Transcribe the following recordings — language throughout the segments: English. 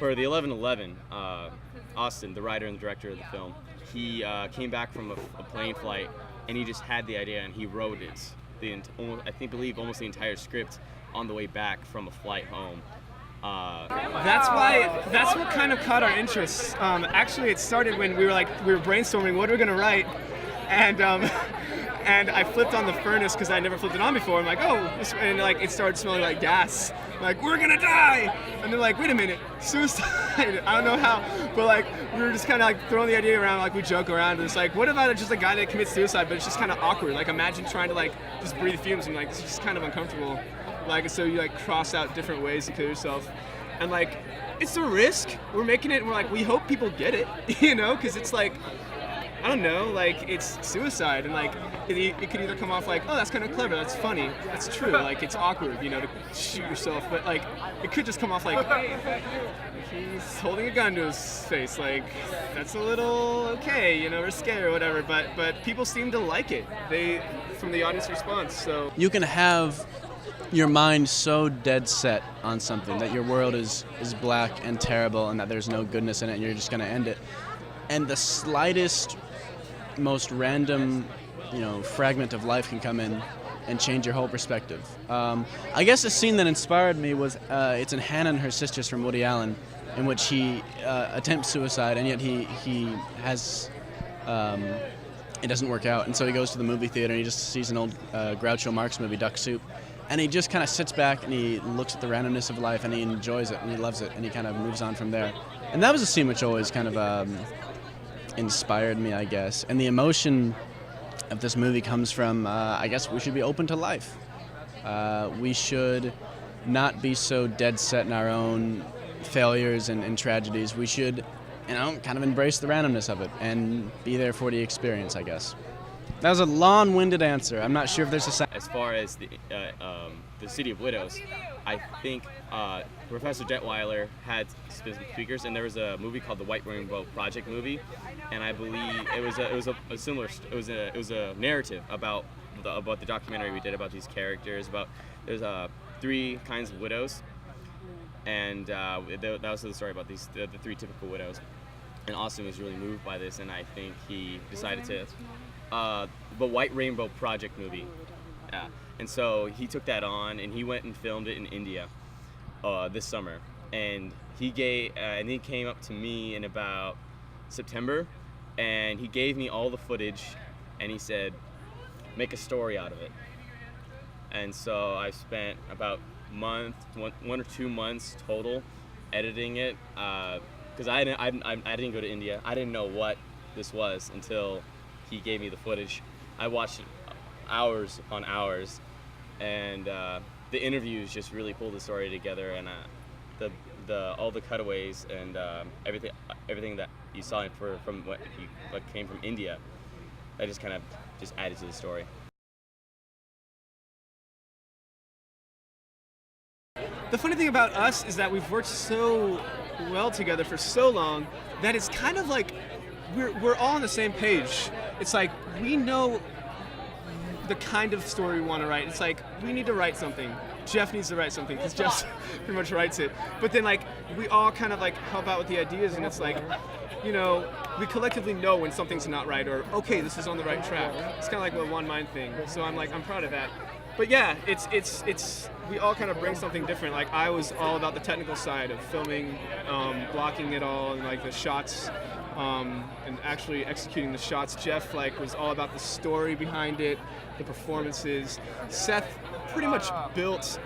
for the 11/11, Austin, the writer and the director of the film, he came back from a plane flight, and he just had the idea, and he wrote it. Almost the entire script on the way back from a flight home. That's what kind of caught our interest. Actually, it started when we were brainstorming what we're gonna write, and I flipped on the furnace because I never flipped it on before. I'm like, and it started smelling like gas. I'm like, we're gonna die, and they're like, wait a minute, suicide. I don't know how, but we were just kind of throwing the idea around, we joke around, and it's like, what about just a guy that commits suicide, but it's just kind of awkward. Imagine trying to just breathe fumes, and it's just kind of uncomfortable. So you cross out different ways to kill yourself, and it's a risk. We're making it, and we're we hope people get it, because it's I don't know, it's suicide, and it could either come off oh, that's kind of clever, that's funny, that's true, it's awkward, to shoot yourself, but it could just come off he's holding a gun to his face, that's a little okay, risque or whatever, but people seem to like it, from the audience response, so. You can have your mind so dead set on something that your world is black and terrible and that there's no goodness in it and you're just going to end it. And the slightest, most random, fragment of life can come in and change your whole perspective. I guess the scene that inspired me was, it's in Hannah and Her Sisters from Woody Allen, in which he attempts suicide and yet he has, it doesn't work out. And so he goes to the movie theater and he just sees an old Groucho Marx movie, Duck Soup. And he just kind of sits back and he looks at the randomness of life and he enjoys it and he loves it and he kind of moves on from there. And that was a scene which always kind of inspired me, I guess. And the emotion of this movie comes from, I guess we should be open to life. We should not be so dead set in our own failures and tragedies. We should, kind of embrace the randomness of it and be there for the experience, I guess. That was a long-winded answer. I'm not sure if there's a... As far as the City of Widows, I think Professor Detweiler had speakers, and there was a movie called the White Rainbow Project movie, and I believe it was a narrative about the documentary we did about these characters. There's 3 kinds of widows, and that was the story about the 3 typical widows. And Austin was really moved by this, and I think he decided to. The White Rainbow Project movie. Yeah. And so he took that on and he went and filmed it in India this summer. And he came up to me in about September and he gave me all the footage and he said, make a story out of it. And so I spent about one or 2 months total editing it because I didn't go to India. I didn't know what this was until he gave me the footage. I watched it hours upon hours, and the interviews just really pulled the story together, and all the cutaways and everything that you saw from what came from India, that just kind of added to the story. The funny thing about us is that we've worked so well together for so long that it's kind of we're all on the same page. It's we know the kind of story we want to write. It's we need to write something. Jeff needs to write something because Jeff pretty much writes it. But then we all kind of help out with the ideas, and it's we collectively know when something's not right or okay, this is on the right track. It's kind of a one mind thing. So I'm proud of that. But yeah, it's we all kind of bring something different. I was all about the technical side of filming, blocking it all, and the shots. And actually executing the shots. Jeff was all about the story behind it, the performances. Seth pretty much built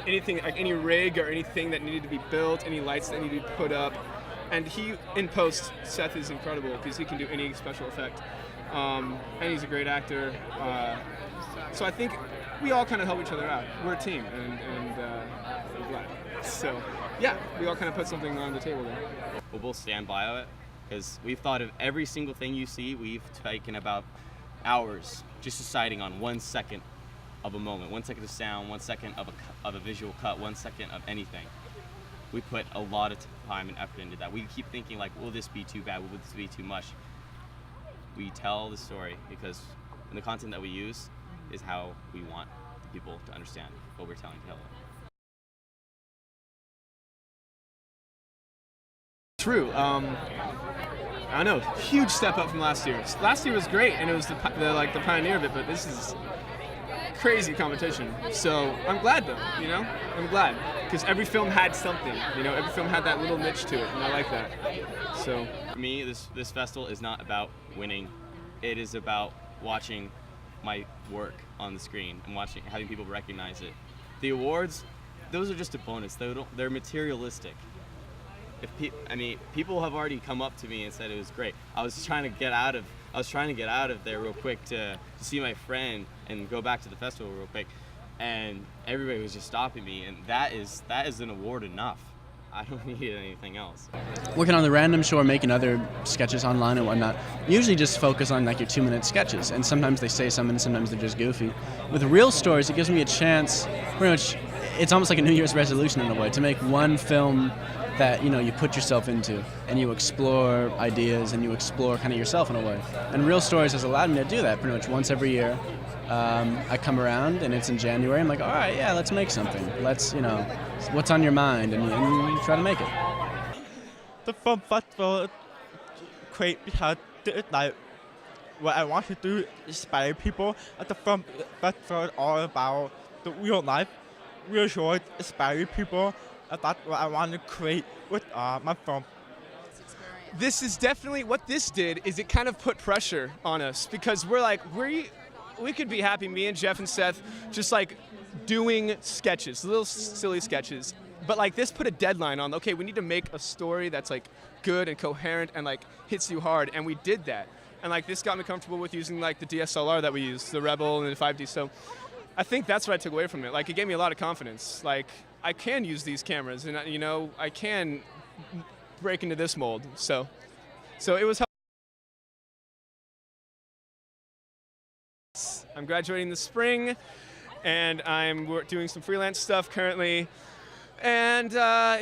anything, any rig or anything that needed to be built, any lights that needed to be put up. And he, in post, Seth is incredible because he can do any special effect. And he's a great actor. So I think we all kind of help each other out. We're a team, and I'm glad. So yeah, we all kind of put something on the table there. We'll both stand by it. Because we've thought of every single thing you see. We've taken about hours just deciding on 1 second of a moment, 1 second of sound, 1 second of a visual cut, 1 second of anything. We put a lot of time and effort into that. We keep thinking will this be too bad? Will this be too much? We tell the story because the content that we use is how we want people to understand what we're telling. True. I don't know, huge step up from last year. Last year was great, and it was the pioneer of it, but this is crazy competition. So I'm glad though, I'm glad, because every film had something, every film had that little niche to it, and I like that. So For me, this festival is not about winning. It is about watching my work on the screen and having people recognize it. The awards, those are just a bonus. They're materialistic. People have already come up to me and said it was great. I was trying to get out of there real quick to see my friend and go back to the festival real quick, and everybody was just stopping me, and that is an award enough. I don't need anything else. Working on the random show or making other sketches online and whatnot, usually just focus on like your 2-minute sketches, and sometimes they say something, sometimes they're just goofy. With Real Stories, it gives me a chance, pretty much, it's almost like a New Year's resolution in a way, to make one film that you put yourself into, and you explore ideas and you explore kind of yourself in a way. And Real Stories has allowed me to do that pretty much once every year. I come around and it's in January. I'm like, all right, yeah, let's make something. Let's, what's on your mind, and you try to make it. The film festival is great because like what I want to do is inspire people. At the film festival is all about the real life, real stories, inspire people. And that's what I want to create with my film. this is definitely, what this did is it kind of put pressure on us, because we're like, we could be happy, me and Jeff and Seth, just like doing sketches, little silly sketches. But like this put a deadline on, okay, we need to make a story that's like good and coherent and like hits you hard, and we did that. And like this got me comfortable with using like the DSLR that we used, the Rebel and the 5D. So I think that's what I took away from it. Like it gave me a lot of confidence. Like I can use these cameras, and I can break into this mold. So it was. I'm graduating this spring, and I'm doing some freelance stuff currently. And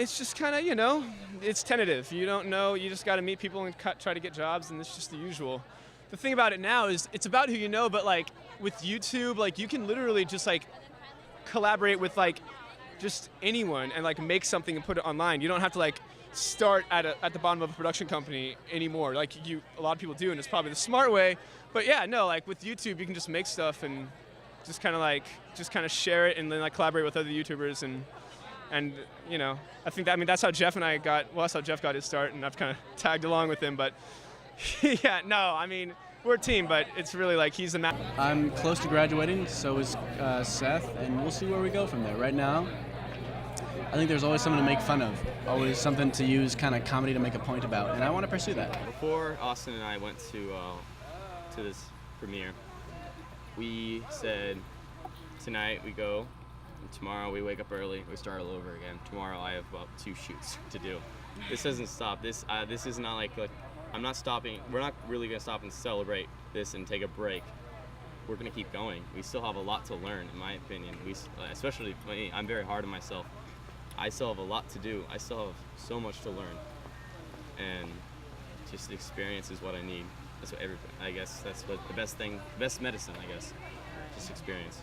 it's just kind of, it's tentative. You don't know. You just got to meet people and try to get jobs, and it's just the usual. The thing about it now is it's about who you know, but like with YouTube, like you can literally just like collaborate with like just anyone and like make something and put it online. You don't have to like start at the bottom of a production company anymore. Like a lot of people do, and it's probably the smart way. But yeah, no, like with YouTube, you can just make stuff and just kind of share it, and then like collaborate with other YouTubers, and I think that's how Jeff and I that's how Jeff got his start, and I've kind of tagged along with him. But yeah, no, we're a team, but it's really like he's the man. I'm close to graduating, so is Seth, and we'll see where we go from there. Right now, I think there's always something to make fun of, always something to use kind of comedy to make a point about, and I want to pursue that. Before Austin and I went to this premiere, we said tonight we go, and tomorrow we wake up early, we start all over again. Tomorrow I have about 2 shoots to do. This doesn't stop. This is not like I'm not stopping. We're not really gonna stop and celebrate this and take a break. We're gonna keep going. We still have a lot to learn, in my opinion. Especially me, I'm very hard on myself. I still have a lot to do. I still have so much to learn, and just experience is what I need. That's what I guess that's what the best medicine, I guess. Just experience.